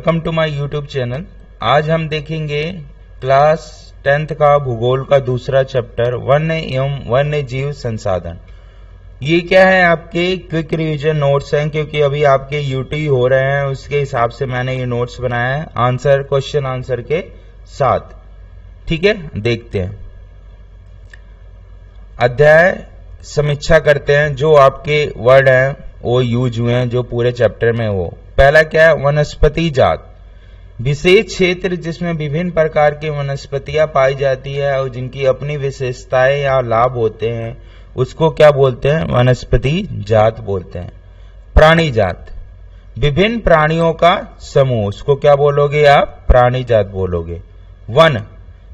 Welcome to my YouTube channel. आज हम देखेंगे क्लास 10th का भूगोल का दूसरा चैप्टर वन्य एवं वन्य जीव संसाधन। ये क्या है, आपके क्विक रिवीजन नोट्स हैं, क्योंकि अभी आपके यूटी हो रहे हैं, उसके हिसाब से मैंने ये नोट्स बनाया है आंसर क्वेश्चन आंसर के साथ। ठीक है, देखते हैं। अध्याय समीक्षा करते हैं, जो आपके वर्ड हैं वो यूज हुए हैं जो पूरे चैप्टर में। वो पहला क्या है, वनस्पति जात। विशेष क्षेत्र जिसमें विभिन्न प्रकार की वनस्पतियां पाई जाती है और जिनकी अपनी विशेषताएं या लाभ होते हैं, उसको क्या बोलते हैं, वनस्पति जात बोलते हैं। प्राणी जात, विभिन्न प्राणियों का समूह, उसको क्या बोलोगे आप, प्राणी जात बोलोगे। वन,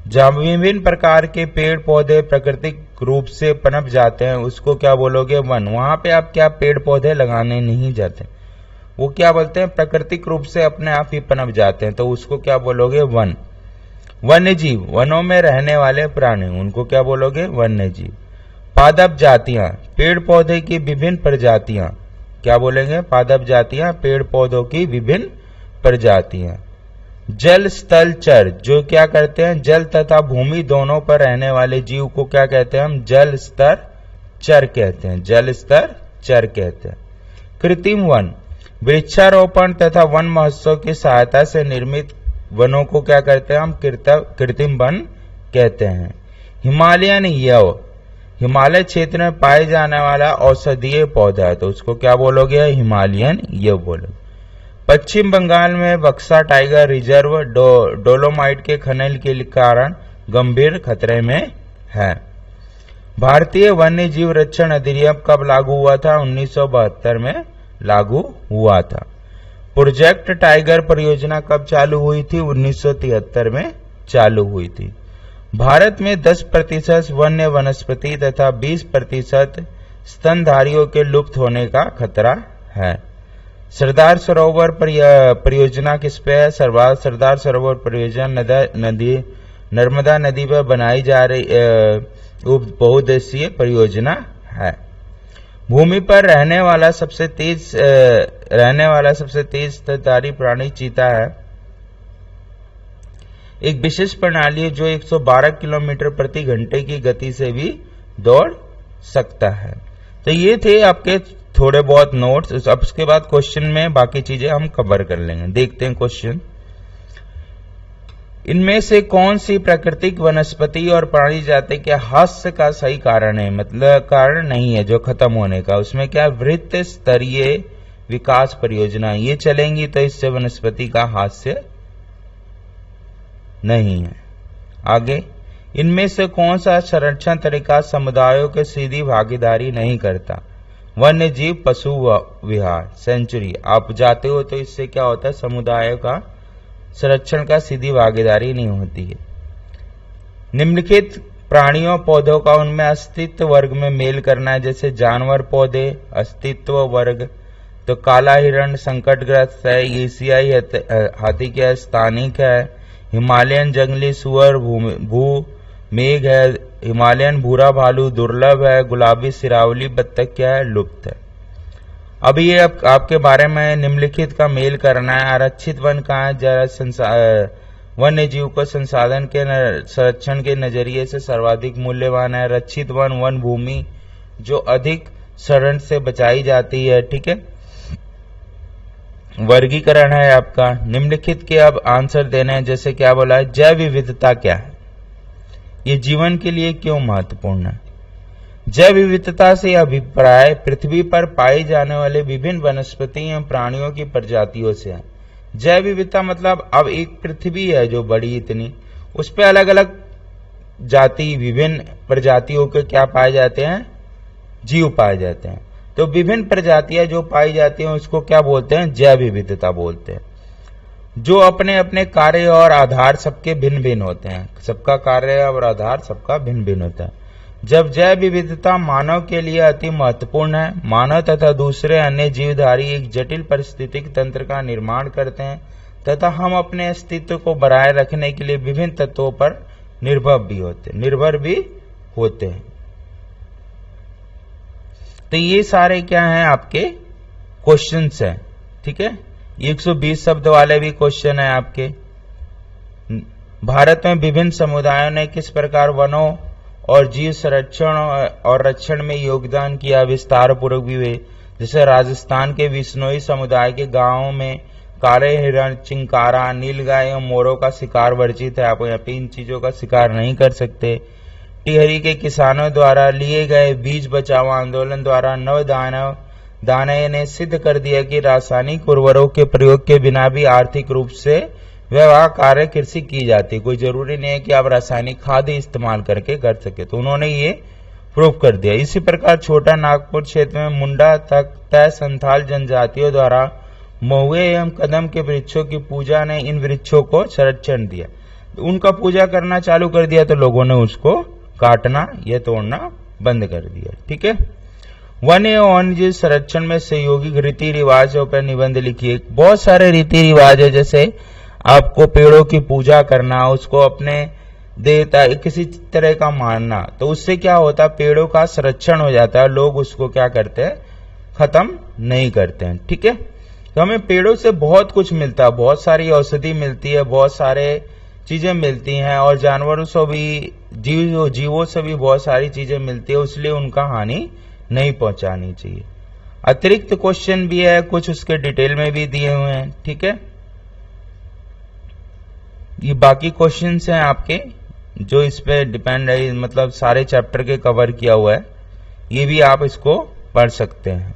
जहां विभिन्न प्रकार के पेड़ पौधे प्राकृतिक रूप से पनप जाते हैं, उसको क्या बोलोगे, वन। वहां पे आप क्या पेड़ पौधे लगाने नहीं जाते, वो क्या बोलते हैं, प्राकृतिक रूप से अपने आप ही पनप जाते हैं, तो उसको क्या बोलोगे, वन। वन्य जीव, वनों में रहने वाले प्राणी, उनको क्या बोलोगे, वन्य जीव। पादप जातियां, पेड़ पौधे की विभिन्न प्रजातियां, क्या बोलेंगे, पादप जातियां, पेड़ पौधों की विभिन्न प्रजातियां। जल स्थल चर, जो क्या करते हैं, जल तथा भूमि दोनों पर रहने वाले जीव को क्या कहते हैं, हम जल स्तर चर कहते हैं, जल स्तर चर कहते हैं। कृत्रिम वन, वृक्षारोपण तथा वन महोत्सव की सहायता से निर्मित वनों को क्या करते हैं, हम कृत्रिम वन कहते हैं। हिमालयन यव, हिमालय क्षेत्र में पाए जाने वाला औषधीय पौधा है, तो उसको क्या बोलोगे, हिमालयन यव बोलोगे। पश्चिम बंगाल में बक्सा टाइगर रिजर्व डोलोमाइट के खनन के कारण गंभीर खतरे में है। भारतीय वन्य जीव रक्षण अधिनियम कब लागू हुआ था, 1972 में लागू हुआ था। प्रोजेक्ट टाइगर परियोजना कब चालू हुई थी, 1973 में चालू हुई थी। भारत में 10% वन्य वनस्पति तथा 20% स्तनधारियों के लुप्त होने का खतरा है। सरदार सरोवर परियोजना किस पे है, सरदार सरोवर परियोजना नर्मदा नदी पर बनाई जा रही बहुउद्देशीय परियोजना है। भूमि पर रहने वाला सबसे तेज स्तनधारी प्राणी चीता है। एक विशेष प्रणाली है जो 112 किलोमीटर प्रति घंटे की गति से भी दौड़ सकता है। तो ये थे आपके थोड़े बहुत नोट्स। अब उसके बाद क्वेश्चन में बाकी चीजें हम कवर कर लेंगे। देखते हैं क्वेश्चन। इनमें से कौन सी प्राकृतिक वनस्पति और प्राणी जाति के हास्य का सही कारण है, मतलब कारण नहीं है जो खत्म होने का, उसमें क्या, वृत्त स्तरीय विकास परियोजना ये चलेंगी तो इससे वनस्पति का हास्य नहीं है। आगे, इनमें से कौन सा संरक्षण तरीका समुदायों के सीधी भागीदारी नहीं करता, वन्य जीव पशु विहार सेंचुरी। आप जाते हो तो इससे क्या होता है, समुदायों का संरक्षण का सीधी भागीदारी नहीं होती है। निम्नलिखित प्राणियों पौधों का उनमें अस्तित्व वर्ग में मेल करना है, जैसे जानवर पौधे अस्तित्व वर्ग, तो काला हिरण संकटग्रस्त है, एशियाई हाथी क्या स्थानिक है, हिमालयन जंगली सुअर भू मेघ है, हिमालयन भूरा भालू दुर्लभ है, गुलाबी सिरावली बत्तख क्या है, लुप्त है। अब ये आपके बारे में निम्नलिखित का मेल करना है। आरक्षित वन कहाँ है, जरा वन्य जीव को संसाधन के संरक्षण के नजरिए से सर्वाधिक मूल्यवान है। रक्षित वन, वन भूमि जो अधिक शरण से बचाई जाती है। ठीक है, वर्गीकरण है आपका। निम्नलिखित के अब आंसर देने हैं, जैसे क्या बोला है, जैव विविधता क्या है, ये जीवन के लिए क्यों महत्वपूर्ण है। जैव विविधता से अभिप्राय पृथ्वी पर पाए जाने वाले विभिन्न वनस्पति एवं प्राणियों की प्रजातियों से है। जैव विविधता मतलब अब एक पृथ्वी है जो बड़ी इतनी, उस पर अलग अलग जाति विभिन्न प्रजातियों के क्या पाए जाते हैं, जीव पाए जाते हैं। तो विभिन्न प्रजातियां जो पाई जाती हैं उसको क्या बोलते हैं, जैव विविधता बोलते हैं। जो अपने अपने कार्य और आधार सबके भिन्न भिन्न होते हैं, सबका कार्य और आधार सबका भिन्न भिन्न होता है। जब जैव विविधता मानव के लिए अति महत्वपूर्ण है, मानव तथा दूसरे अन्य जीवधारी एक जटिल पारिस्थितिक तंत्र का निर्माण करते हैं तथा हम अपने अस्तित्व को बनाए रखने के लिए विभिन्न तत्वों पर निर्भर भी होते हैं। तो ये सारे क्या हैं, आपके क्वेश्चंस हैं। ठीक है, 120 शब्द वाले भी क्वेश्चन है आपके। भारत में विभिन्न समुदायों ने किस प्रकार वनों और जीव संरक्षण और रक्षण में योगदान किया, विस्तार पूर्वक भी हुए। जैसे राजस्थान के विश्नोई समुदाय के गांवों में काले हिरण, चिंकारा, नीलगाय और मोरों का शिकार वर्जित है। आप यहाँ पे इन चीजों का शिकार नहीं कर सकते। टिहरी के किसानों द्वारा लिए गए बीज बचाओ आंदोलन द्वारा दानवे ने सिद्ध कर दिया कि रासायनिक उर्वरकों के प्रयोग के बिना भी आर्थिक रूप से व्यवहार्य कृषि की जाती। कोई जरूरी नहीं है कि आप रासायनिक खाद ही इस्तेमाल करके कर सके, तो उन्होंने ये प्रूव कर दिया। इसी प्रकार छोटा नागपुर क्षेत्र में मुंडा तक तय संथाल जनजातियों द्वारा महुए एवं कदम के वृक्षों की पूजा ने इन वृक्षों को संरक्षण दिया। उनका पूजा करना चालू कर दिया तो लोगों ने उसको काटना या तोड़ना बंद कर दिया। ठीक है। वन एवं वन्यजीव संरक्षण में सहयोगी रीति रिवाजों पर निबंध लिखिए। बहुत सारे रीति रिवाज है, जैसे आपको पेड़ों की पूजा करना, उसको अपने देवता किसी तरह का मानना, तो उससे क्या होता है, पेड़ों का संरक्षण हो जाता है। लोग उसको क्या करते हैं, खत्म नहीं करते हैं। ठीक है। तो हमें पेड़ों से बहुत कुछ मिलता है, बहुत सारी औषधि मिलती है, बहुत सारे चीजें मिलती हैं, और जानवरों से भी जीवों से भी बहुत सारी चीजें मिलती है, इसलिए उनका हानि नहीं पहुंचानी चाहिए। अतिरिक्त क्वेश्चन भी है, कुछ उसके डिटेल में भी दिए हुए हैं। ठीक है। ये बाकी क्वेश्चंस हैं आपके जो इस पे डिपेंड है, मतलब सारे चैप्टर के कवर किया हुआ है, ये भी आप इसको पढ़ सकते हैं।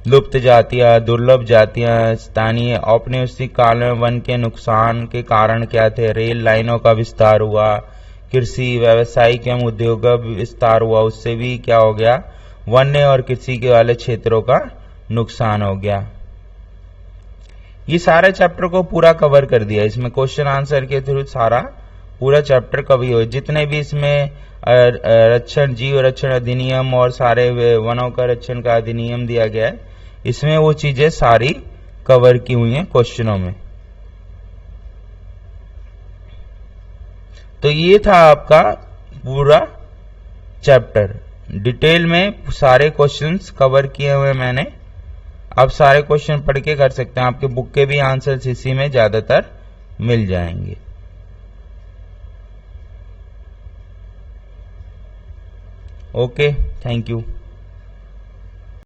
लुप्त जातियां, दुर्लभ जातियां, स्थानीय औपनिवेशिक काल में वन के नुकसान के कारण क्या थे, रेल लाइनों का विस्तार हुआ, कृषि, व्यावसायिक एवं उद्योग का विस्तार हुआ, उससे भी क्या हो गया, वन्य और कृषि के वाले क्षेत्रों का नुकसान हो गया। ये सारे चैप्टर को पूरा कवर कर दिया, इसमें क्वेश्चन आंसर के थ्रू सारा पूरा चैप्टर कवर हो। जितने भी इसमें रक्षण, जीव रक्षण अधिनियम और सारे वनों का रक्षण का अधिनियम दिया गया है, इसमें वो चीजें सारी कवर की हुई हैं क्वेश्चनों में। तो ये था आपका पूरा चैप्टर, डिटेल में सारे क्वेश्चंस कवर किए हुए मैंने। आप सारे क्वेश्चन पढ़ के कर सकते हैं, आपके बुक के भी आंसर्स इसी में ज्यादातर मिल जाएंगे। Okay, thank you.